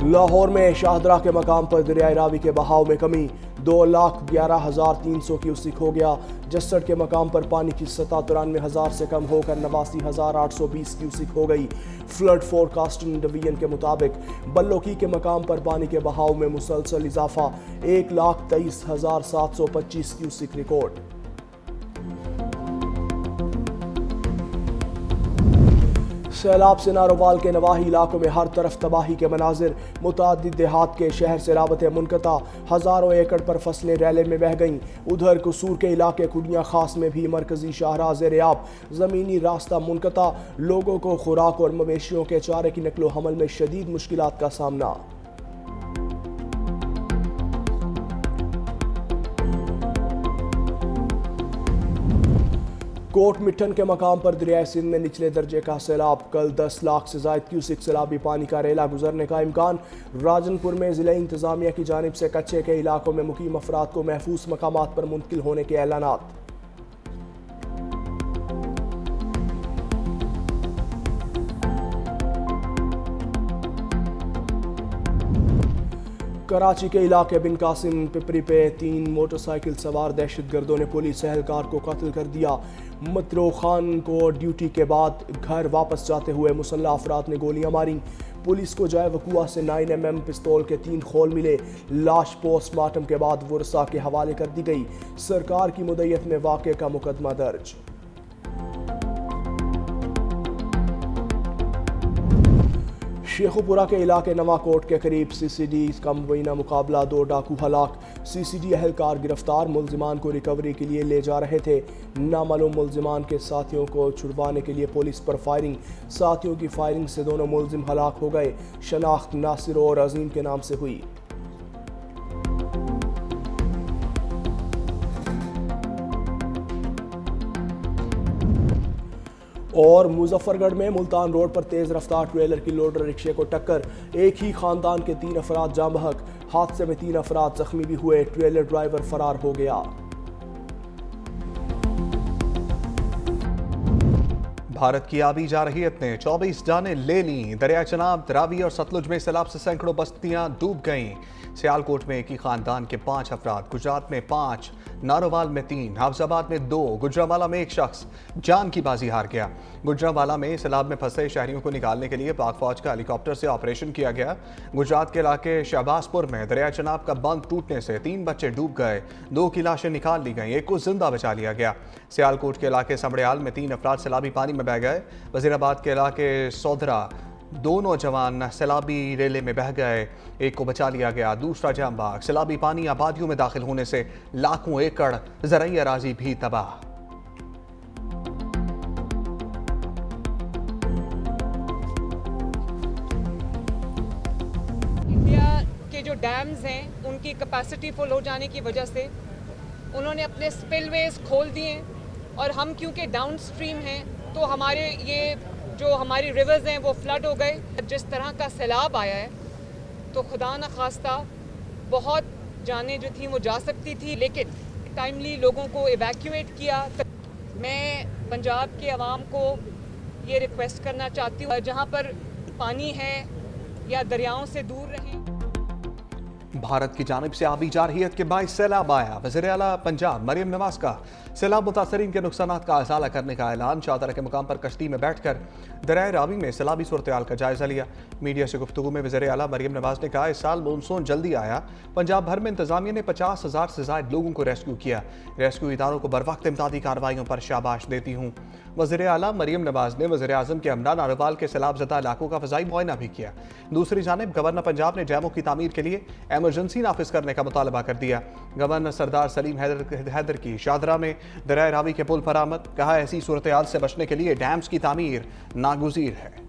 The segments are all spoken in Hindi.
लाहौर में शाहदरा के मकाम पर दरियाई रावी के बहाव में कमी, 2,11,300 क्यूसिक हो गया। जस्सड़ के मकाम पर पानी की सतह 93,000 से कम होकर 89,820 क्यूसिक हो गई। फ्लड फोरकास्टिंग डिवीजन के मुताबिक बल्लोकी के मकाम पर पानी के बहाव में मुसलसल इजाफा, 1,23,725 क्यूसिक रिकॉर्ड। सैलाब से नारोवाल के नवाही इलाकों में हर तरफ तबाही के मनाजिर, मुतादिद देहात के शहर से राबते मुनक़ता, हज़ारों एकड़ पर फसलें रैले में बह गईं। उधर कसूर के इलाके कुड़ियाँ खास में भी मरकजी शाहराह ज़ेर-ए-आब, ज़मीनी रास्ता मुनक़ता, लोगों को खुराक और मवेशियों के चारे की नकलो हमल में शदीद मुश्किलात का सामना। कोट मिठन के मकाम पर दरियाए सिंध में निचले दर्जे का सैलाब, कल 10 लाख से जायद क्यूसिक सैलाबी पानी का रेला गुजरने का इम्कान। राजनपुर में ज़िला इंतज़ामिया की जानिब से कच्चे के इलाकों में मुकीम अफराद को महफूज मकामात पर मुंतकिल होने के ऐलानात। कराची के इलाके बिन कासिम पिपरी पे 3 मोटरसाइकिल सवार दहशतगर्दों ने पुलिस एहलकार को कत्ल कर दिया। मतरो खान को ड्यूटी के बाद घर वापस जाते हुए मुसल्लह अफराद ने गोलियां मारी। पुलिस को जाए वकुआ से 9mm पिस्तौल के 3 खोल मिले। लाश पोस्टमार्टम के बाद वुरसा के हवाले कर दी गई। सरकार की मुद्दत में वाक़े का मुकदमा दर्ज। शेखुपुरा के इलाके नवाकोट के करीब CCD का मुबैना मुकाबला, 2 डाकू हलाक, CCD एहलकार गिरफ्तार, मुल्जिमान को रिकवरी के लिए ले जा रहे थे। नामालूम मुल्जिमान के साथियों को छुड़वाने के लिए पुलिस पर फायरिंग, साथियों की फायरिंग से दोनों मुल्जिम हलाक हो गए। शनाख्त नासिर और अजीम के नाम से हुई। और मुजफ्फरगढ़ में मुल्तान रोड पर तेज रफ्तार ट्रेलर की लोडर रिक्शे को टक्कर, एक ही खानदान के 3 अफराद जाँ बहक, हादसे में 3 अफराद जख्मी भी हुए। ट्रेलर ड्राइवर फरार हो गया। भारत की आबी जारहियत ने 24 जानें ले लीं। दरिया चनाब, रावी और सतलुज में सैलाब से सैकड़ों बस्तियां डूब गईं। सियालकोट में एक ही खानदान के 5 अफराद, गुजरात में 5, नारोवाल में 3, हाफजाबाद में 2, गुजरांवाला में 1 शख्स जान की बाजी हार गया। गुजरांवाला में सैलाब में फंसे शहरियों को निकालने के लिए पाक फौज का हेलीकॉप्टर से ऑपरेशन किया गया। गुजरात के इलाके शहबाजपुर में दरिया चनाब का बंद टूटने से 3 बच्चे डूब गए, 2 की लाशें निकाल ली गईं, 1 को जिंदा बचा लिया गया। सियालकोट के इलाके समड़ियाल में 3 अफराद सैलाबी पानी में बह गए। वजीराबाद के इलाके सौदरा 2 नौजवान सैलाबी रेले में बह गए, 1 को बचा लिया गया, दूसरा जामबाग। सैलाबी पानी आबादियों में दाखिल होने से लाखों एकड़ ज़राई अराजी भी तबाह। इंडिया के जो डैम्स हैं उनकी कैपेसिटी फुल हो जाने की वजह से उन्होंने अपने स्पिलवेज खोल दिए, और हम क्योंकि डाउन स्ट्रीम हैं तो हमारे ये जो हमारी रिवर्स हैं वो फ्लड हो गए। जिस तरह का सैलाब आया है तो खुदा न खास्ता बहुत जानें जो थी वो जा सकती थी, लेकिन टाइमली लोगों को इवैक्यूएट किया। मैं पंजाब के अवाम को ये रिक्वेस्ट करना चाहती हूँ, जहाँ पर पानी है या दरियाओं से दूर रहें। भारत की जानिब से आबी जारहियत के बाइस सैलाब आया। वज़ीर-ए-आला पंजाब मरियम नवाज का सैलाब मुतासरीन के नुकसानात का अज़ाला करने का ऐलान। शाहदरा के मुकाम पर कश्ती में बैठकर दरियाए रावी में सैलाबी सूरत-ए-हाल का जायजा लिया। मीडिया से गुफ्तगू में वज़ीर-ए-आला मरियम नवाज ने कहा, इस साल मानसून जल्दी आया। पंजाब भर में इंतजामिया ने 50,000 से ज़ायद लोगों को रेस्क्यू किया। रेस्क्यू इदारों को बरवक्त इमदादी कार्रवाइयों पर शाबाश देती हूँ। वज़ीर-ए-आला मरियम नवाज ने वज़ीर-ए-आज़म के हमरा नारोवाल के सैलाब-ज़दा इलाकों का फ़ज़ाई मुआयना भी किया। दूसरी जानिब गवर्नर पंजाब ने डैमों की तामीर के लिए एमरजेंसी नाफिज करने का मुतालबा कर दिया। गवर्नर सरदार सलीम हैदर की शाहदरा में दरियाए रावी के पुल पर आमद, कहा ऐसी सूरत-ए-हाल से बचने के लिए डैम्स की तामीर नागुज़ीर है।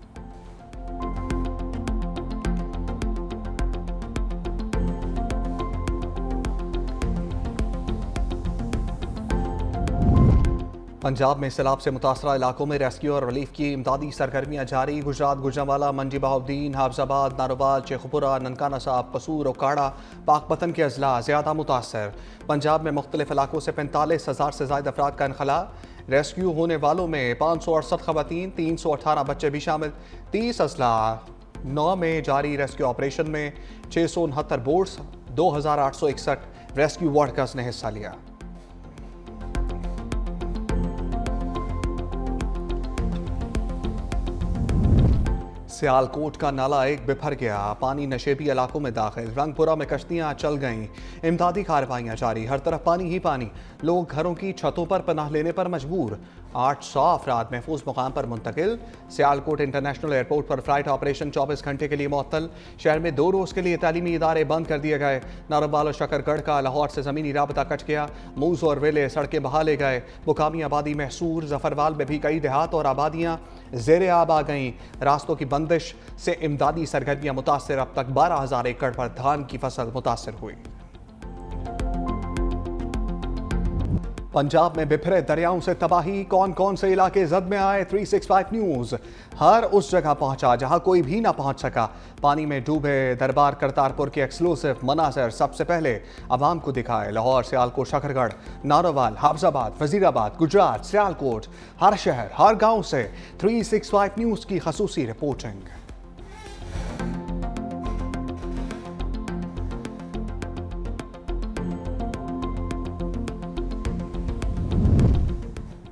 पंजाब में सैलाब से मुतासरा इलाकों में रेस्क्यू और रिलीफ की इमदादी सरगर्मियाँ जारी। गुजरात, गुजरांवाला, मंडी बहाउद्दीन, हाफजाबाद, नारोवाल, शेखुपुरा, ननकाना साहब, कसूर और काड़ा पाकपतन के अजला ज़्यादा मुतासर। पंजाब में मुख्तलिफ इलाकों से 45,000 से ज़ायद अफराद का इनखला। रेस्क्यू होने वालों में 568 खवातीन, 318 बच्चे भी शामिल, 30 अजला 9 में जारी रेस्क्यू ऑपरेशन में 669 बोट्स 2861 रेस्क्यू वर्कर्स ने हिस्सा लिया। सियालकोट का नाला एक बिफर गया, पानी नशेबी इलाकों में दाखिल, रंगपुरा में कश्तियां चल गईं, इमदादी कार्रवाइयां जारी, हर तरफ पानी ही पानी, लोग घरों की छतों पर पनाह लेने पर मजबूर, 800 अफराद महफूज मुकाम पर मुंतकिल। सियालकोट इंटरनेशनल एयरपोर्ट पर फ्लाइट ऑपरेशन 24 घंटे के लिए मुअत्तल, शहर में 2 रोज के लिए तालीमी इदारे बंद कर दिए गए। नारंबाल और शकरगढ़ का लाहौर से ज़मीनी राबता कट गया, मूज और वेले सड़कें बहा ले गए, मुकामी आबादी महसूर, जफरवाल में भी कई देहात और आबादियाँ ज़ेरे आब आ गईं। रास्तों की बंदिश से इमदादी सरगर्मियाँ मुतासर, अब तक 12,000 एकड़ पर धान की फसल मुतासर हुई। पंजाब में बिफरे दरियाओं से तबाही, कौन कौन से इलाके जद में आए, 365 न्यूज़ हर उस जगह पहुंचा जहां कोई भी ना पहुंच सका। पानी में डूबे दरबार करतारपुर के एक्सक्लूसिव मनाजर सबसे पहले आवाम को दिखाए। लाहौर, सियालकोट, शकरगढ़, नारोवाल, हाफजाबाद, वजीराबाद, गुजरात, सियालकोट, हर शहर हर गांव से 365 न्यूज़ की खसूसी रिपोर्टिंग।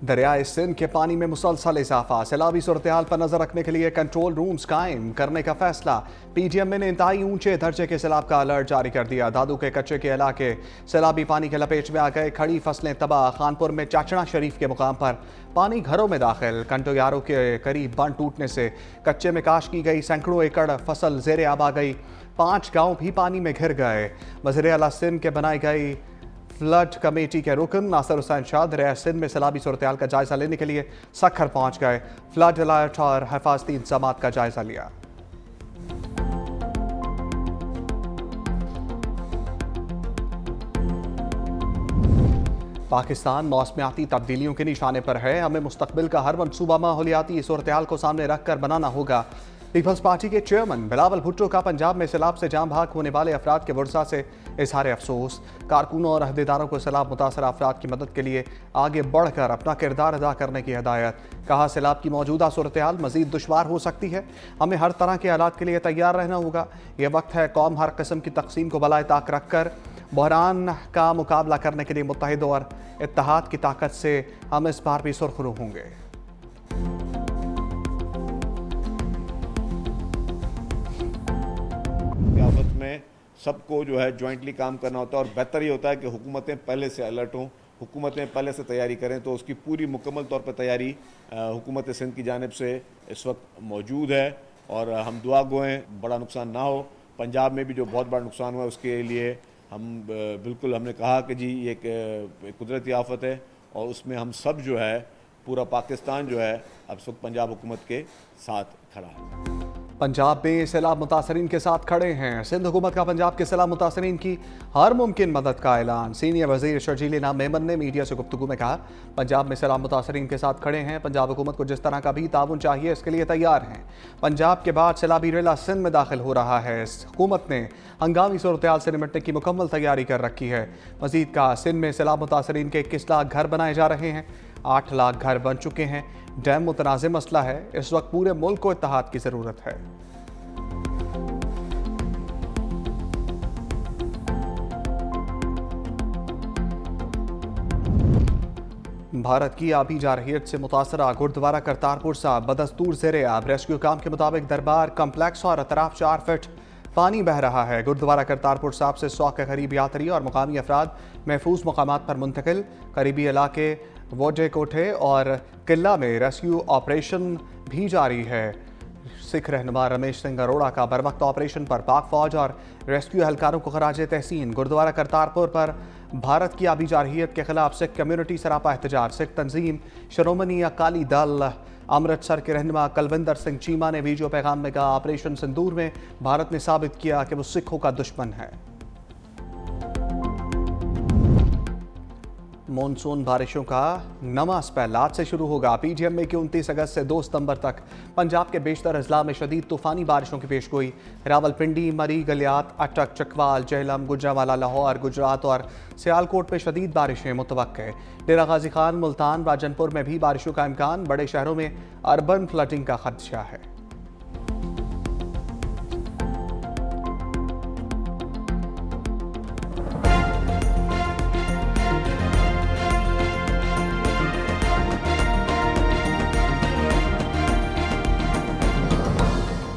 दरियाए सिंध के पानी में मुसलसल इजाफा, सैलाबी सूरत-ए-हाल पर नजर रखने के लिए कंट्रोल रूम्स कायम करने का फैसला। PDM ने इंतहाई ऊंचे दर्जे के सैलाब का अलर्ट जारी कर दिया। दादू के कच्चे के इलाके सैलाबी पानी के लपेट में आ गए, खड़ी फसलें तबाह। खानपुर में चाचड़ा शरीफ के मुकाम पर पानी घरों में दाखिल, कंटोयारों के करीब बंद टूटने से कच्चे में काश की गई सैकड़ों एकड़ फसल ज़ेरे आब आ गई। 5 गाँव भी पानी में घिर गए। वज़ीर आला सिंध के बनाई गई फ्लड कमेटी के रुकन नासिर हुसैन शाह दरिया सिंध में सैलाबी सूरत-ए-हाल का जायजा लेने के लिए सखर पहुंच गए। फ्लड अलर्ट और हिफाजती इंतजाम का जायजा लिया। पाकिस्तान मौसमियाती तब्दीलियों के निशाने पर है, हमें मुस्तकबिल का हर मनसूबा माहौलियाती सूरत-ए-हाल को सामने रखकर बनाना होगा। पीपल्स पार्टी के चेयरमैन बिलावल भुट्टो का पंजाब में सैलाब से जान भाग होने वाले अफराद के वर्सा से इजहार अफसोस। कारकुनों और अहदेदारों को सैलाब मुतासर अफराद की मदद के लिए आगे बढ़कर अपना किरदार अदा करने की हिदायत। कहा, सैलाब की मौजूदा सूरत-ए-हाल मजीद दुश्वार हो सकती है, हमें हर तरह के हालात के लिए तैयार रहना होगा। ये वक्त है कौम हर किस्म की तकसीम को बलाए ताक रख कर बहरान का मुकाबला करने के लिए मुत्तहिद और इत्तेहाद की ताकत से हम इस बार भी सुरखरू होंगे। आफत में सबको जो है जॉइंटली काम करना होता है और बेहतर ये होता है कि हुकूमतें पहले से अलर्ट हों, हुकूमतें पहले से तैयारी करें। तो उसकी पूरी मुकम्मल तौर पर तैयारी हुकूमत सिंध की जानिब से इस वक्त मौजूद है और हम दुआ गो हैं बड़ा नुकसान ना हो। पंजाब में भी जो बहुत बड़ा नुकसान हुआ है उसके लिए हम बिल्कुल हमने कहा कि जी ये एक कुदरती आफत है और उसमें हम सब जो है पूरा पाकिस्तान जो है अब इस वक्त पंजाब हुकूमत के साथ खड़ा है। पंजाब में सैलाब मुतासरीन के साथ खड़े हैं। सिंध हुकूमत का पंजाब के सैलाब मुतासरीन की हर मुमकिन मदद का ऐलान। सीनियर वजीर शर्जील इनाम मेमन ने मीडिया से गुफ्तगू में कहा, पंजाब में सैलाब मुतासरीन के साथ खड़े हैं, पंजाब हुकूमत को जिस तरह का भी ताउन चाहिए इसके लिए तैयार हैं। पंजाब के बाद सैलाबी रेला सिंध में दाखिल हो रहा है। हुकूमत ने हंगामी सूरत-ए-हाल से निपटने की मुकम्मल तैयारी कर रखी है। मजीद कहा, सिंध में सैलाब मुतासरीन के 21 लाख घर बनाए जा रहे हैं, 8 लाख घर बन चुके हैं। डैम मुतनाज़ मसला है, इस वक्त पूरे मुल्क को इत्तेहाद की ज़रूरत है। भारत की आबी जारहियत से मुतासरा गुरुद्वारा करतारपुर साहब बदस्तूर ज़ेरे आब। रेस्क्यू काम के मुताबिक दरबार कम्प्लेक्स और अतराफ 4 फीट पानी बह रहा है। गुरुद्वारा करतारपुर साहब से 100 के करीब यात्री और मुकामी अफराद महफूज मकामात पर मुंतकिल। करीबी इलाके वोडे कोठे और किला में रेस्क्यू ऑपरेशन भी जारी है। सिख रहनुमा रमेश सिंह अरोड़ा का बर वक्त ऑपरेशन पर पाक फौज और रेस्क्यू एहलकारों को खराज तहसीन। गुरुद्वारा करतारपुर पर भारत की आबी जारहियत के खिलाफ सिख कम्युनिटी सरापा एहतजाज। सिख तंजीम शिरोमणि अकाली दल अमृतसर के रहनुमा कलविंदर सिंह चीमा ने वीडियो पैगाम में कहा, ऑपरेशन सिंदूर में भारत ने साबित किया कि वो सिखों का दुश्मन है। मॉनसून बारिशों का नमा स्पेल आज से शुरू होगा। PDM में 29 अगस्त से 2 सितंबर तक पंजाब के बेशतर अजला में शदीद तूफ़ानी बारिशों की पेशगोई। रावलपिंडी, मरी, गलियात, अटक, चकवाल, जेहलम, गुजरांवाला, लाहौर, गुजरात और सियालकोट में शदीद बारिशें मुतवक्के। डेरा गाजी खान, मुल्तान, राजनपुर में भी बारिशों का इम्कान। बड़े शहरों में अर्बन फ्लडिंग का खदशा है।